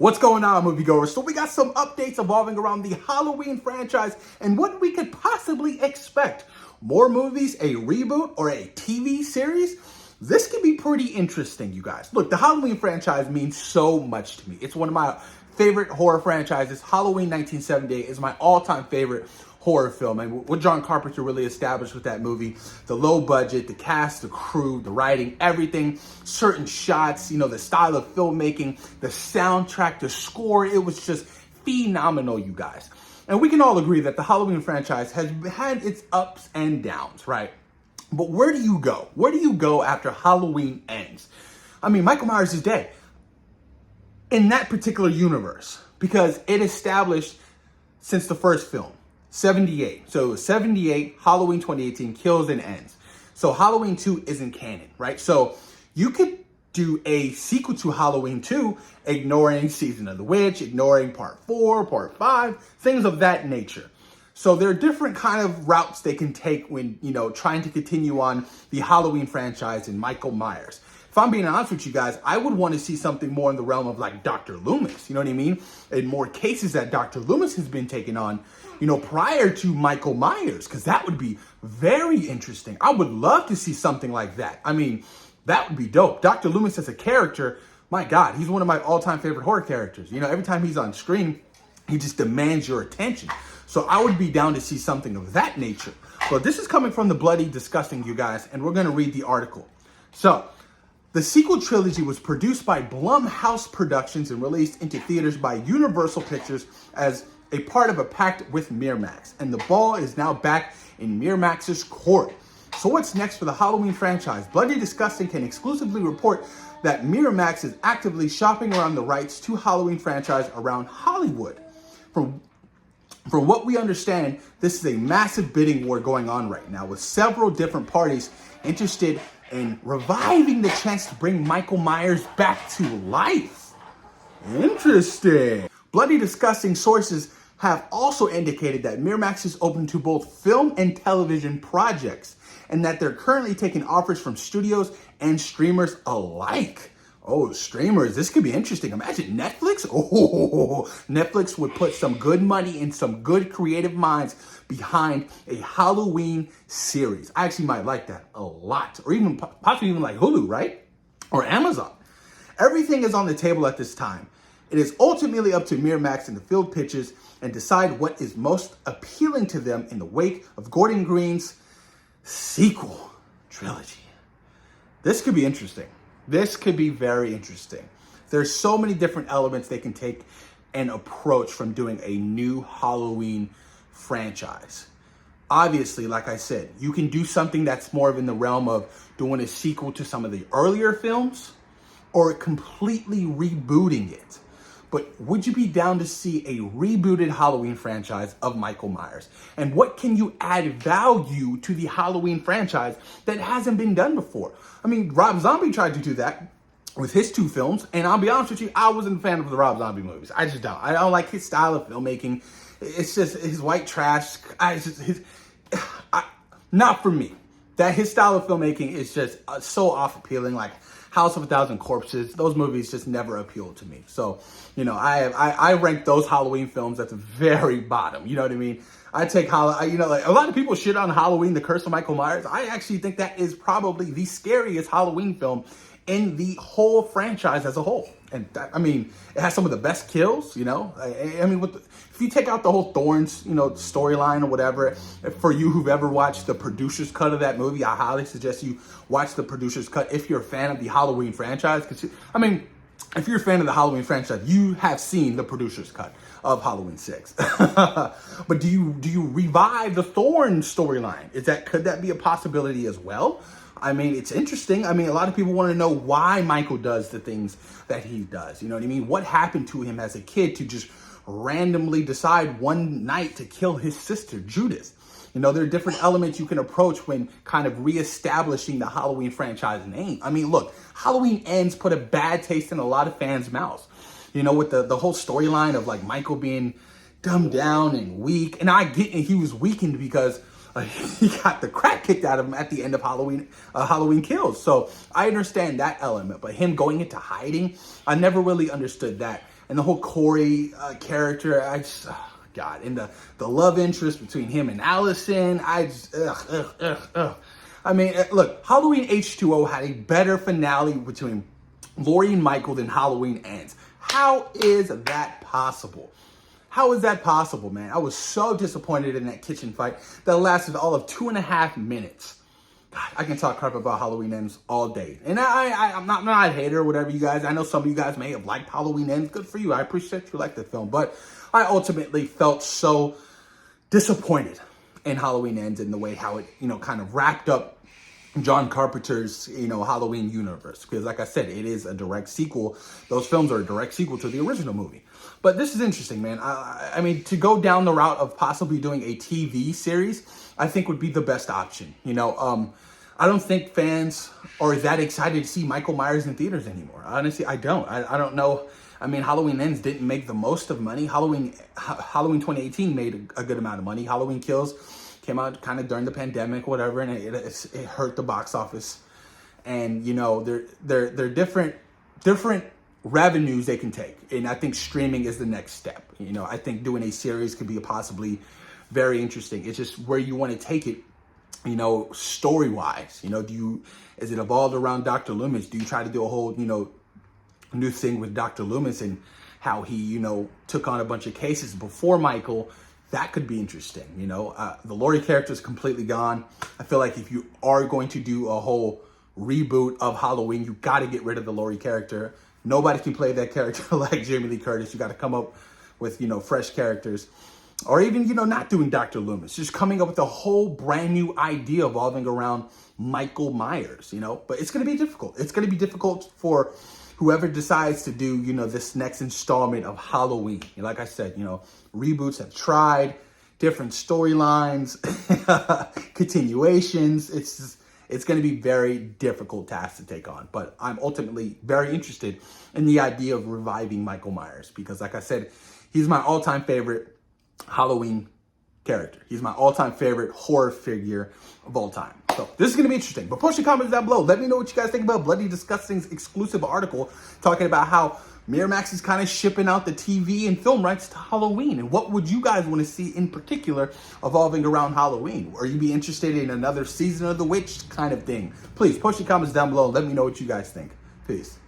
What's going on, moviegoers? So we got some updates evolving around the Halloween franchise and what we could possibly expect. More movies, a reboot, or a TV series? This could be pretty interesting, you guys. Look, the Halloween franchise means so much to me. It's one of my favorite horror franchises. Halloween 1978 is my all-time favorite horror film, and what John Carpenter really established with that movie, the low budget, the cast, the crew, the writing, everything, certain shots, the style of filmmaking, the soundtrack, the score, it was just phenomenal, you guys. And we can all agree that the Halloween franchise has had its ups and downs, right? But where do you go? Where do you go after Halloween ends? I mean, Michael Myers is dead in that particular universe because it established since the first film. 78. So 78, Halloween 2018, kills and ends. So Halloween 2 isn't canon, right? So you could do a sequel to Halloween 2, ignoring Season of the Witch, ignoring part 4, part 5, things of that nature. So there are different kind of routes they can take when, trying to continue on the Halloween franchise and Michael Myers. If I'm being honest with you guys, I would want to see something more in the realm of like Dr. Loomis, you know what I mean? And more cases that Dr. Loomis has been taking on, prior to Michael Myers, because that would be very interesting. I would love to see something like that. I mean, that would be dope. Dr. Loomis as a character, my God, he's one of my all-time favorite horror characters. Every time he's on screen, he just demands your attention. So I would be down to see something of that nature. But this is coming from The Bloody Disgusting, you guys, and we're going to read the article. So, the sequel trilogy was produced by Blumhouse Productions and released into theaters by Universal Pictures as a part of a pact with Miramax. And the ball is now back in Miramax's court. So what's next for the Halloween franchise? Bloody Disgusting can exclusively report that Miramax is actively shopping around the rights to Halloween franchise around Hollywood. From what we understand, this is a massive bidding war going on right now with several different parties interested in reviving the chance to bring Michael Myers back to life. Interesting. Bloody Disgusting sources have also indicated that Miramax is open to both film and television projects, and that they're currently taking offers from studios and streamers alike. Oh, streamers, this could be interesting. Imagine Netflix. Oh, Netflix would put some good money and some good creative minds behind a Halloween series. I actually might like that a lot, or even possibly even like Hulu, right? Or Amazon. Everything is on the table at this time. It is ultimately up to Miramax and the field pitches and decide what is most appealing to them in the wake of Gordon Green's sequel trilogy. This could be interesting. This could be very interesting. There's so many different elements they can take and approach from doing a new Halloween franchise. Obviously, like I said, you can do something that's more in the realm of doing a sequel to some of the earlier films or completely rebooting it. But would you be down to see a rebooted Halloween franchise of Michael Myers? And what can you add value to the Halloween franchise that hasn't been done before? I mean, Rob Zombie tried to do that with his 2 films. And I'll be honest with you, I wasn't a fan of the Rob Zombie movies. I just don't. I don't like his style of filmmaking. It's just his white trash. Not for me. That his style of filmmaking is just so off-appealing. Like House of a Thousand Corpses, those movies just never appealed to me. So, I rank those Halloween films at the very bottom. You know what I mean? I take like a lot of people shit on Halloween, The Curse of Michael Myers. I actually think that is probably the scariest Halloween film in the whole franchise as a whole. And that, it has some of the best kills, if you take out the whole Thorns, storyline or whatever, for you who've ever watched the producer's cut of that movie, I highly suggest you watch the producer's cut if you're a fan of the Halloween franchise. Because, if you're a fan of the Halloween franchise, you have seen the producer's cut of Halloween 6. But do you revive the Thorn storyline? Could that be a possibility as well? It's interesting. A lot of people want to know why Michael does the things that he does. You know what I mean? What happened to him as a kid to just randomly decide one night to kill his sister, Judith? There are different elements you can approach when kind of reestablishing the Halloween franchise name. Look, Halloween Ends put a bad taste in a lot of fans' mouths. With the whole storyline of like Michael being dumbed down and weak. And I get he was weakened because he got the crap kicked out of him at the end of Halloween Kills. So I understand that element, but him going into hiding, I never really understood that. and the whole Corey character, I just, God, and the love interest between him and Allison, I just, I mean, look, Halloween H2O had a better finale between Laurie and Michael than Halloween Ends. How is that possible? How is that possible, man? I was so disappointed in that kitchen fight that lasted all of 2.5 minutes. God, I can talk crap about Halloween Ends all day. And I'm not a hater or whatever, you guys. I know some of you guys may have liked Halloween Ends. Good for you. I appreciate you like the film. But I ultimately felt so disappointed in Halloween Ends and the way how it, kind of wrapped up John Carpenter's, Halloween universe. Because like I said, it is a direct sequel. Those films are a direct sequel to the original movie. But this is interesting, man. I mean, to go down the route of possibly doing a TV series, I think would be the best option. I don't think fans are that excited to see Michael Myers in theaters anymore. Honestly, I don't. I don't know. I mean, Halloween Ends didn't make the most of money. Halloween 2018 made a good amount of money. Halloween Kills came out kind of during the pandemic, whatever, and it hurt the box office. And they're different revenues they can take, and I think streaming is the next step. I think doing a series could be possibly very interesting. It's just where you want to take it, story wise. Is it evolved around Dr. Loomis? Do you try to do a whole new thing with Dr. Loomis and how he took on a bunch of cases before Michael? That could be interesting. The Laurie character is completely gone. I feel like if you are going to do a whole reboot of Halloween, you got to get rid of the Laurie character. Nobody can play that character like Jamie Lee Curtis. You got to come up with, fresh characters. Or even, not doing Dr. Loomis. Just coming up with a whole brand new idea evolving around Michael Myers, But it's going to be difficult. It's going to be difficult for whoever decides to do, this next installment of Halloween. Like I said, reboots have tried, different storylines, continuations. It's going to be very difficult task to take on. But I'm ultimately very interested in the idea of reviving Michael Myers because, like I said, he's my all-time favorite Halloween character. He's my all-time favorite horror figure of all time. So this is going to be interesting. But post your comments down below. Let me know what you guys think about Bloody Disgusting's exclusive article talking about how Miramax is kind of shipping out the TV and film rights to Halloween. And what would you guys want to see in particular evolving around Halloween? Or you be interested in another season of The Witch kind of thing? Please post your comments down below. Let me know what you guys think. Peace.